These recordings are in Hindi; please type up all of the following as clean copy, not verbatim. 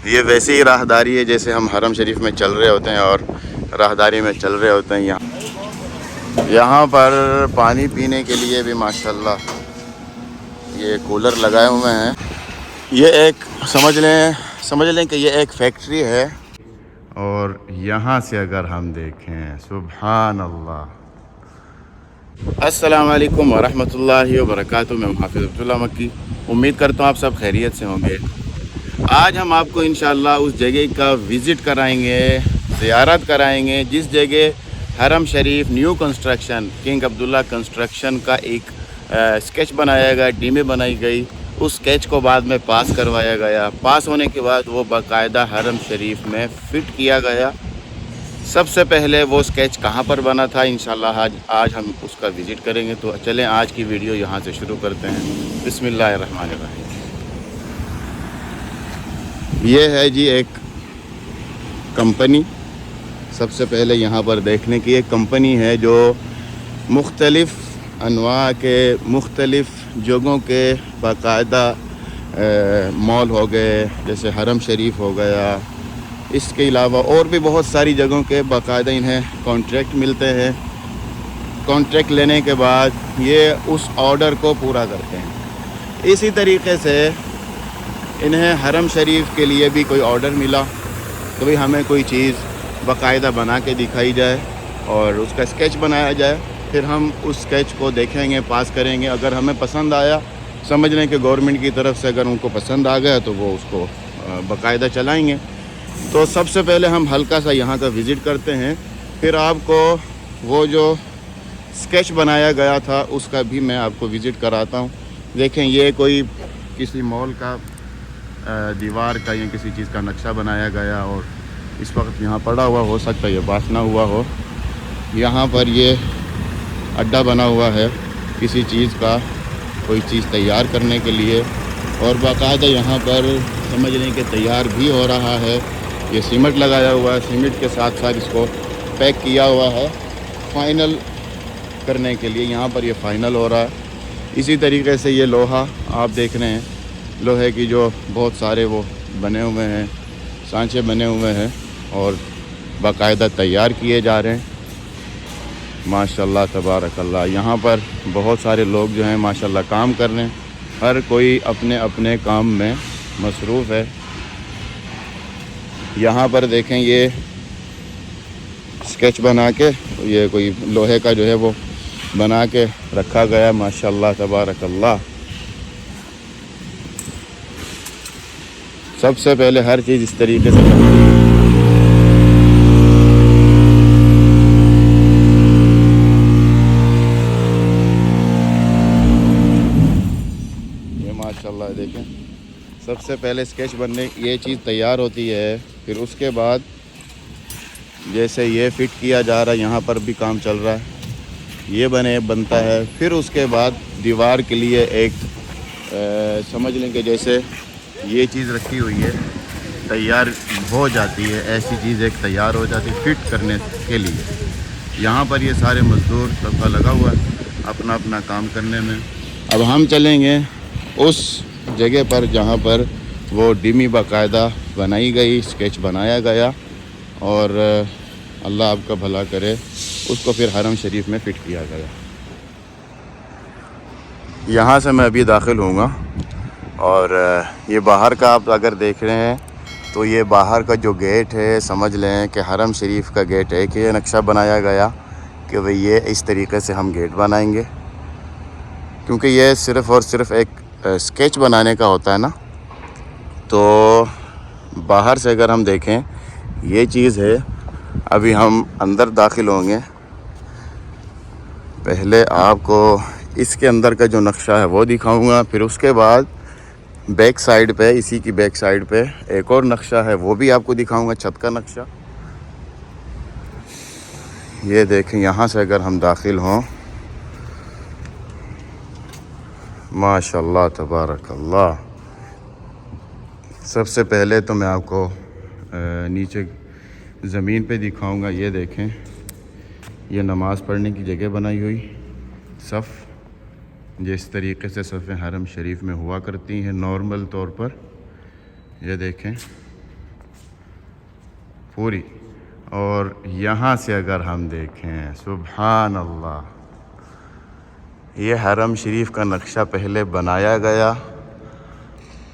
ये वैसे ही राहदारी है जैसे हम हरम शरीफ में चल रहे होते हैं और राहदारी में चल रहे होते हैं। यहाँ पर पानी पीने के लिए भी माशाल्लाह ये कूलर लगाए हुए हैं। ये एक समझ लें कि ये एक फैक्ट्री है। और यहाँ से अगर हम देखें, सुभान अल्लाह। अस्सलाम वालेकुम वरहमतुल्लाहि वबरकातुहू। मैं हाफिज़ अब्दुल्ला मक्की। उम्मीद करता हूँ आप सब खैरियत से होंगे। आज हम आपको इंशाअल्लाह उस जगह का विज़िट कराएंगे, ज़ियारत कराएंगे जिस जगह हरम शरीफ new construction king Abdullah construction का एक स्केच बनाया गया, डीमें बनाई गई। उस स्केच को बाद में पास करवाया गया। पास होने के बाद वो बाकायदा हरम शरीफ में फ़िट किया गया। सबसे पहले वो स्केच कहाँ पर बना था, इंशाल्लाह आज हम उसका विज़िट करेंगे। तो चलें आज की वीडियो यहाँ से शुरू करते हैं। बिस्मिल्लाहिर्रहमानिर्रहीम। ये है जी एक कंपनी। सबसे पहले यहाँ पर देखने की एक कंपनी है जो मुख्तलिफ़ अनवा के मुख्तलिफ़ जगहों के बाकायदा मॉल हो गए, जैसे हरम शरीफ हो गया। इसके अलावा और भी बहुत सारी जगहों के बाकायदा इन्हें कॉन्ट्रैक्ट मिलते हैं। कॉन्ट्रैक्ट लेने के बाद ये उस ऑर्डर को पूरा करते हैं। इसी तरीके से इन्हें हरम शरीफ के लिए भी कोई ऑर्डर मिला तो भाई हमें कोई चीज़ बाकायदा बना के दिखाई जाए और उसका स्केच बनाया जाए। फिर हम उस स्केच को देखेंगे, पास करेंगे। अगर हमें पसंद आया, समझ लें कि गवर्नमेंट की तरफ से अगर उनको पसंद आ गया तो वो उसको बाकायदा चलाएँगे। तो सबसे पहले हम हल्का सा यहाँ का विज़िट करते हैं, फिर आपको वो जो स्केच बनाया गया था उसका भी मैं आपको विज़िट कराता हूँ। देखें, ये कोई किसी मॉल का दीवार का या किसी चीज़ का नक्शा बनाया गया और इस वक्त यहाँ पड़ा हुआ, हो सकता है ये पास ना हुआ हो। यहाँ पर ये अड्डा बना हुआ है किसी चीज़ का, कोई चीज़ तैयार करने के लिए। और बाकायदा यहाँ पर समझ लें कि तैयार भी हो रहा है। ये सीमेंट लगाया हुआ है, सीमेंट के साथ साथ इसको पैक किया हुआ है फाइनल करने के लिए। यहाँ पर ये फाइनल हो रहा है। इसी तरीके से ये लोहा आप देख रहे हैं, लोहे की जो बहुत सारे वो बने हुए हैं, सांचे बने हुए हैं और बाकायदा तैयार किए जा रहे हैं। माशाल्लाह तबारकल्लाह। यहाँ पर बहुत सारे लोग जो हैं माशाल्लाह काम कर रहे हैं। हर कोई अपने अपने काम में मसरूफ़ है। यहाँ पर देखें, ये स्केच बना के ये कोई लोहे का जो है वो बना के रखा गया। माशाल्लाह तबारकल्लाह। सबसे पहले हर चीज़ इस तरीके से बनती है। ये माशाल्लाह देखें, सबसे पहले स्केच बनने ये चीज़ तैयार होती है। फिर उसके बाद जैसे ये फ़िट किया जा रहा है, यहाँ पर भी काम चल रहा है, ये बनता है। फिर उसके बाद दीवार के लिए एक समझ लें कि जैसे ये चीज़ रखी हुई है, तैयार हो जाती है। ऐसी चीज़ एक तैयार हो जाती है फ़िट करने के लिए। यहाँ पर ये सारे मज़दूर सबका लगा हुआ है अपना अपना काम करने में। अब हम चलेंगे उस जगह पर जहाँ पर वो डिमी बाकायदा बनाई गई, स्केच बनाया गया और अल्लाह आपका भला करे, उसको फिर हरम शरीफ में फ़िट किया गया। यहाँ से मैं अभी दाखिल होऊंगा और ये बाहर का आप अगर देख रहे हैं तो ये बाहर का जो गेट है, समझ लें कि हरम शरीफ का गेट है कि ये नक्शा बनाया गया कि भाई ये इस तरीके से हम गेट बनाएंगे, क्योंकि ये सिर्फ़ और सिर्फ एक स्केच बनाने का होता है ना। तो बाहर से अगर हम देखें ये चीज़ है। अभी हम अंदर दाखिल होंगे, पहले आपको इसके अंदर का जो नक्शा है वो दिखाऊंगा। फिर उसके बाद बैक साइड पे, इसी की बैक साइड पे एक और नक्शा है वो भी आपको दिखाऊंगा, छत का नक्शा। ये देखें, यहाँ से अगर हम दाखिल हों, माशाल्लाह तबारकल्लाह। सबसे पहले तो मैं आपको नीचे ज़मीन पे दिखाऊंगा। ये देखें, ये नमाज़ पढ़ने की जगह बनाई हुई सफ़, जिस तरीके से सफ़ें हरम शरीफ में हुआ करती हैं नॉर्मल तौर पर। ये देखें, पूरी। और यहाँ से अगर हम देखें, सुभान अल्लाह, ये हरम शरीफ का नक्शा पहले बनाया गया,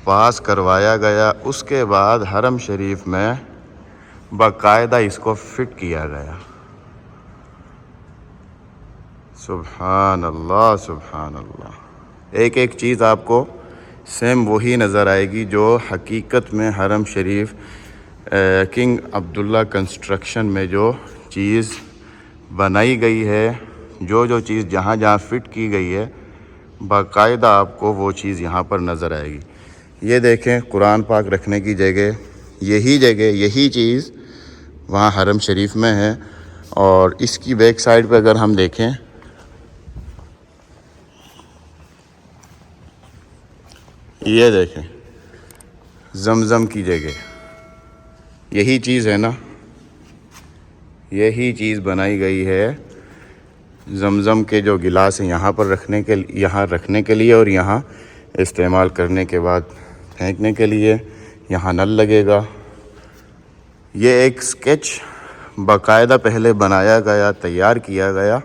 पास करवाया गया, उसके बाद हरम शरीफ में बाकायदा इसको फिट किया गया। सुभान अल्लाह, सुभान अल्लाह। एक एक चीज़ आपको सेम वही नज़र आएगी जो हकीकत में हरम शरीफ किंग अब्दुल्ला कंस्ट्रक्शन में जो चीज़ बनाई गई है, जो चीज़ जहाँ जहाँ फिट की गई है, बाकायदा आपको वो चीज़ यहाँ पर नज़र आएगी। ये देखें, कुरान पाक रखने की जगह, यही चीज़ वहाँ हरम शरीफ में है। और इसकी बैक साइड पे अगर हम देखें, ये देखें ज़मज़म की जगह, यही चीज़ है ना, यही चीज़ बनाई गई है। ज़मज़म के जो गिलास हैं यहाँ पर यहाँ रखने के लिए और यहाँ इस्तेमाल करने के बाद फेंकने के लिए, यहाँ नल लगेगा। ये एक स्केच बाकायदा पहले बनाया गया, तैयार किया गया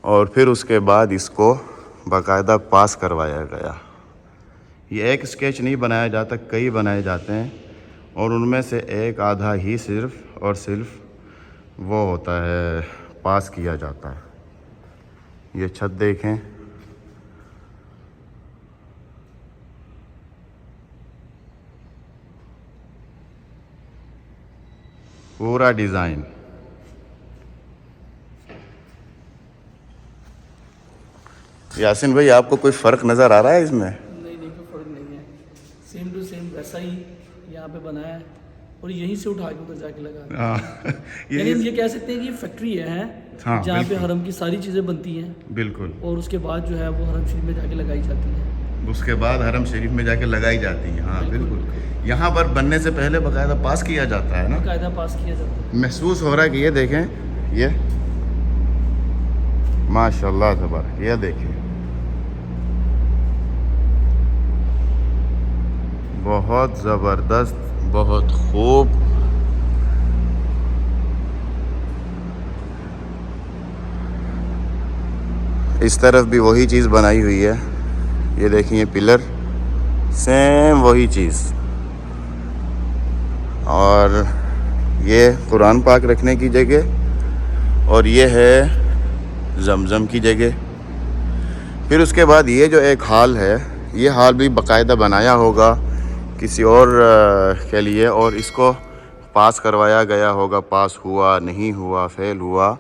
और फिर उसके बाद इसको बाकायदा पास करवाया गया। ये एक स्केच नहीं बनाया जाता, कई बनाए जाते हैं और उनमें से एक आधा ही सिर्फ़ और सिर्फ वो होता है, पास किया जाता है। ये छत देखें, पूरा डिज़ाइन। यासिन भाई, आपको कोई फ़र्क नज़र आ रहा है इसमें? नहीं, कोई फ़र्क नहीं है, सेम टू सेम वैसा ही यहाँ पे बनाया है और यहीं से उठा के उधर जाके लगा। यानी ये कह सकते हैं कि फैक्ट्री है हाँ, जहाँ पे हरम की सारी चीज़ें बनती हैं। बिल्कुल। और उसके बाद जो है वो हरम शरीफ में जाके लगाई जाती हैं। उसके बाद हरम शरीफ में जाके लगाई जाती हैं। हाँ बिल्कुल। यहाँ पर बनने से पहले बाकायदा पास किया जाता है ना, बाकायदा पास किया जाता है। महसूस हो रहा है कि ये देखें, ये माशाल्लाह तबारक, ये देखें, बहुत ज़बरदस्त, बहुत खूब। इस तरफ भी वही चीज़ बनाई हुई है, ये देखिए पिलर, सेम वही चीज़। और ये कुरान पाक रखने की जगह और ये है ज़मज़म की जगह। फिर उसके बाद ये जो एक हाल है, ये हाल भी बाकायदा बनाया होगा किसी और के लिए और इसको पास करवाया गया होगा। पास हुआ, नहीं हुआ, फेल हुआ,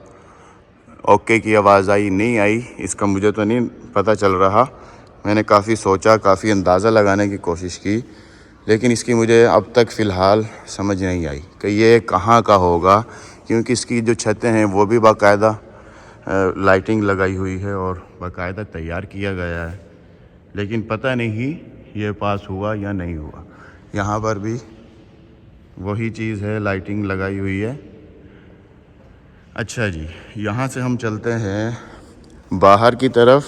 ओके की आवाज़ आई, नहीं आई, इसका मुझे तो नहीं पता चल रहा। मैंने काफ़ी सोचा, काफ़ी अंदाज़ा लगाने की कोशिश की, लेकिन इसकी मुझे अब तक फ़िलहाल समझ नहीं आई कि ये कहाँ का होगा, क्योंकि इसकी जो छतें हैं वो भी बाकायदा लाइटिंग लगाई हुई है और बाकायदा तैयार किया गया है, लेकिन पता नहीं ये पास हुआ या नहीं हुआ। यहाँ पर भी वही चीज़ है, लाइटिंग लगाई हुई है। अच्छा जी, यहाँ से हम चलते हैं बाहर की तरफ,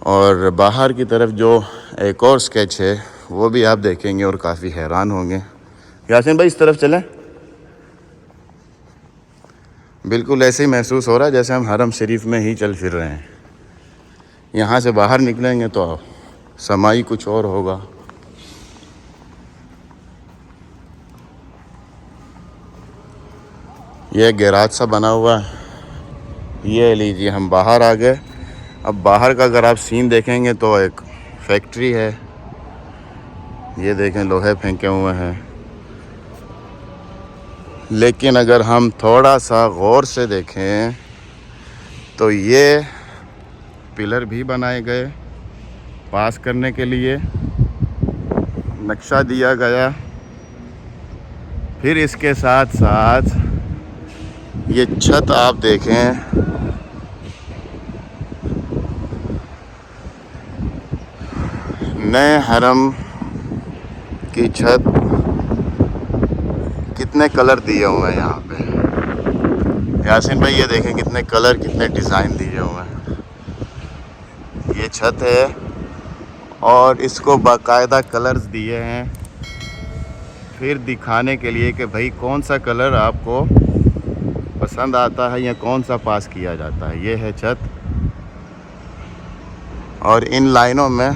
और बाहर की तरफ जो एक और स्केच है वो भी आप देखेंगे और काफ़ी हैरान होंगे। यासिन भाई, इस तरफ चलें। बिल्कुल ऐसे ही महसूस हो रहा है जैसे हम हरम शरीफ में ही चल फिर रहे हैं। यहाँ से बाहर निकलेंगे तो समाई कुछ और होगा। यह गैराज सा बना हुआ है, ये लीजिए हम बाहर आ गए। अब बाहर का अगर आप सीन देखेंगे तो एक फैक्ट्री है, ये देखें लोहे फेंके हुए हैं। लेकिन अगर हम थोड़ा सा गौर से देखें तो ये पिलर भी बनाए गए, पास करने के लिए नक्शा दिया गया। फिर इसके साथ साथ ये छत आप देखें, नए हरम की छत, कितने कलर दिए हुए हैं यहाँ पे। यासिन भाई ये देखें कितने कलर, कितने डिज़ाइन दिए हुए हैं। ये छत है और इसको बाकायदा कलर्स दिए हैं। फिर दिखाने के लिए कि भाई कौन सा कलर आपको पसंद आता है या कौन सा पास किया जाता है। ये है छत और इन लाइनों में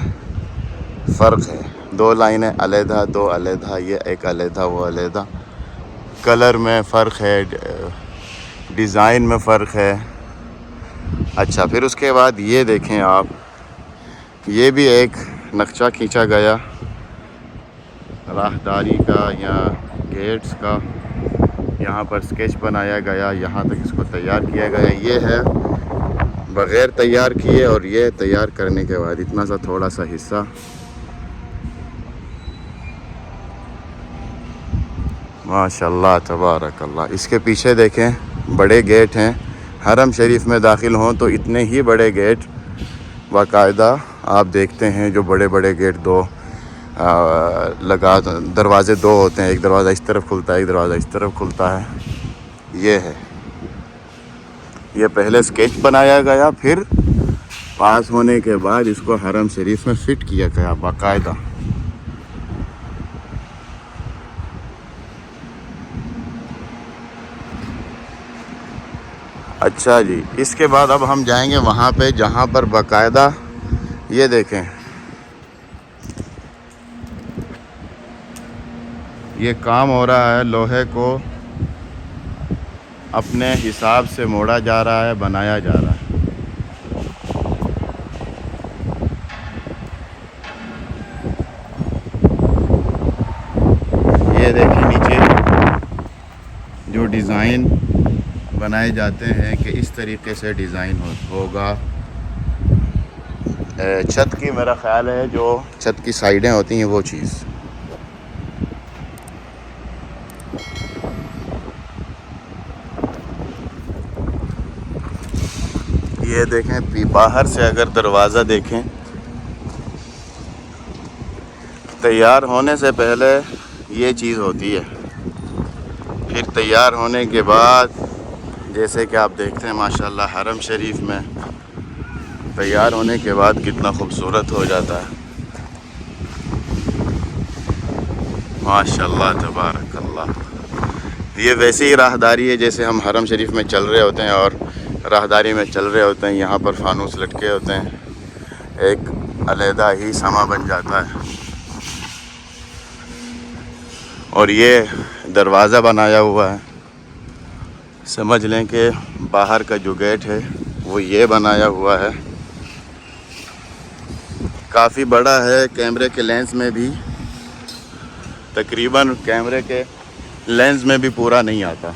फ़र्क है, 2 लाइनें अलहदा, 2 अलहदा, ये एक अलहदा वो अलहदा। कलर में फ़र्क है, डिज़ाइन में फ़र्क है। अच्छा, फिर उसके बाद ये देखें आप, ये भी एक नक्शा खींचा गया राहदारी का या गेट्स का, यहाँ पर स्केच बनाया गया, यहाँ तक इसको तैयार किया गया। ये है बग़ैर तैयार किए और ये तैयार करने के बाद इतना सा थोड़ा सा हिस्सा। माशाल्लाह तबारकल्लाह। इसके पीछे देखें बड़े गेट हैं। हरम शरीफ में दाखिल हों तो इतने ही बड़े गेट बाकायदा आप देखते हैं, जो बड़े बड़े गेट दरवाज़े 2 होते हैं, एक दरवाज़ा इस तरफ खुलता है, एक दरवाज़ा इस तरफ खुलता है। ये है, ये पहले स्केच बनाया गया, फिर पास होने के बाद इसको हरम शरीफ में फ़िट किया गया बाकायदा। अच्छा जी, इसके बाद अब हम जाएंगे वहाँ पे जहाँ पर बाकायदा ये देखें, ये काम हो रहा है, लोहे को अपने हिसाब से मोड़ा जा रहा है, बनाया जा रहा है। ये देखिए नीचे जो डिज़ाइन बनाए जाते हैं कि इस तरीके से डिज़ाइन होगा। छत की मेरा ख़्याल है जो छत की साइडें होती हैं वो चीज़। ये देखें, बाहर से अगर दरवाज़ा देखें, तैयार होने से पहले ये चीज़ होती है, फिर तैयार होने के बाद जैसे कि आप देखते हैं माशाल्लाह हरम शरीफ में तैयार होने के बाद कितना खूबसूरत हो जाता है। माशाल्लाह तबारकल्लाह। ये वैसे ही राहदारी है जैसे हम हरम शरीफ में चल रहे होते हैं और राहदारी में चल रहे होते हैं, यहाँ पर फानूस लटके होते हैं, एक अलहदा ही समा बन जाता है। और ये दरवाज़ा बनाया हुआ है, समझ लें कि बाहर का जो गेट है वो ये बनाया हुआ है। काफ़ी बड़ा है, कैमरे के लेंस में भी तकरीबन कैमरे के लेंस में भी पूरा नहीं आता।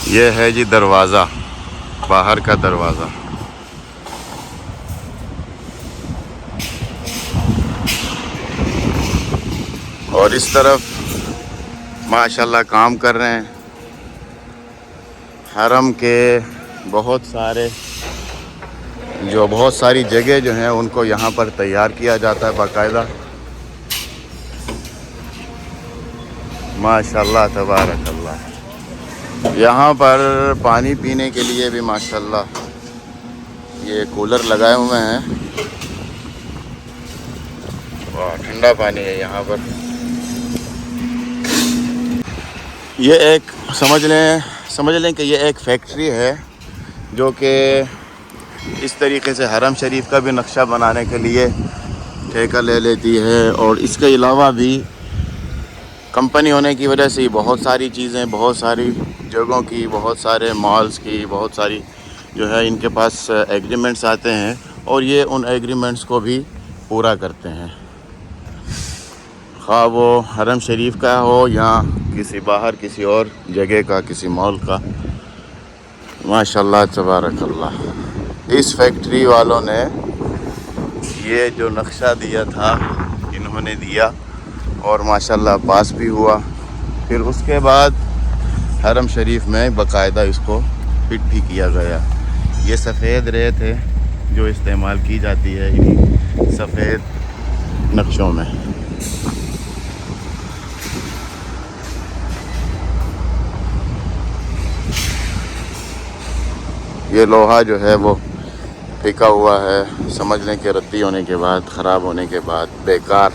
ये है जी दरवाज़ा, बाहर का दरवाज़ा। और इस तरफ माशाल्लाह काम कर रहे हैं हरम के बहुत सारी जगह जो हैं उनको यहाँ पर तैयार किया जाता है बाकायदा। माशाल्लाह तबारकल्लाह। यहाँ पर पानी पीने के लिए भी माशाल्लाह ये कूलर लगाए हुए हैं। वाह, ठंडा पानी है यहाँ पर। ये एक समझ लें कि ये एक फैक्ट्री है जो कि इस तरीके से हरम शरीफ का भी नक्शा बनाने के लिए ठेका ले लेती है। और इसके अलावा भी कंपनी होने की वजह से बहुत सारी चीज़ें, बहुत सारी जगहों की, बहुत सारे मॉल्स की, बहुत सारी जो है इनके पास एग्रीमेंट्स आते हैं और ये उन एग्रीमेंट्स को भी पूरा करते हैं, ख़्वाह वो हरम शरीफ का हो या किसी बाहर किसी और जगह का, किसी मॉल का। माशाल्लाह तबारकल्लाह। इस फैक्ट्री वालों ने ये जो नक्शा दिया था इन्होंने दिया और माशाल्लाह पास भी हुआ। फिर उसके बाद हरम शरीफ में बाकायदा इसको फिट भी किया गया। ये सफ़ेद रेत है जो इस्तेमाल की जाती है इन्हीं सफ़ेद नक्शों में। ये लोहा जो है वो बिका हुआ है, समझ लें कि रद्दी होने के बाद, ख़राब होने के बाद, बेकार,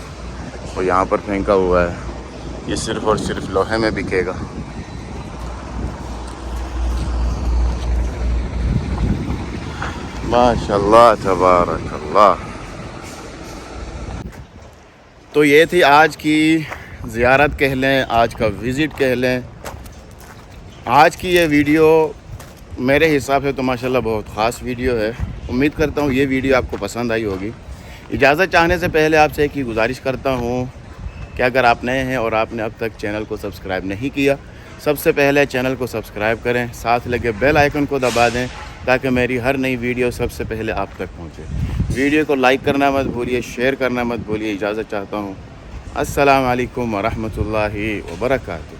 और यहाँ पर फेंका हुआ है। ये सिर्फ़ और सिर्फ लोहे में बिकेगा। माशाल्लाह तबारकल्लाह। तो ये थी आज की ज़ियारत कह लें, आज का विज़िट कह लें। आज की ये वीडियो मेरे हिसाब से तो माशाल्लाह बहुत ख़ास वीडियो है। उम्मीद करता हूँ ये वीडियो आपको पसंद आई होगी। इजाज़त चाहने से पहले आपसे एक ही गुजारिश करता हूँ कि अगर आप नए हैं और आपने अब तक चैनल को सब्सक्राइब नहीं किया, सबसे पहले चैनल को सब्सक्राइब करें, साथ लगे बेल आइकन को दबा दें ताकि मेरी हर नई वीडियो सबसे पहले आप तक पहुँचे। वीडियो को लाइक करना मत भूलिए, शेयर करना मत भूलिए। इजाज़त चाहता हूँ। अस्सलाम वालेकुम व रहमतुल्लाहि व बरकातुहू।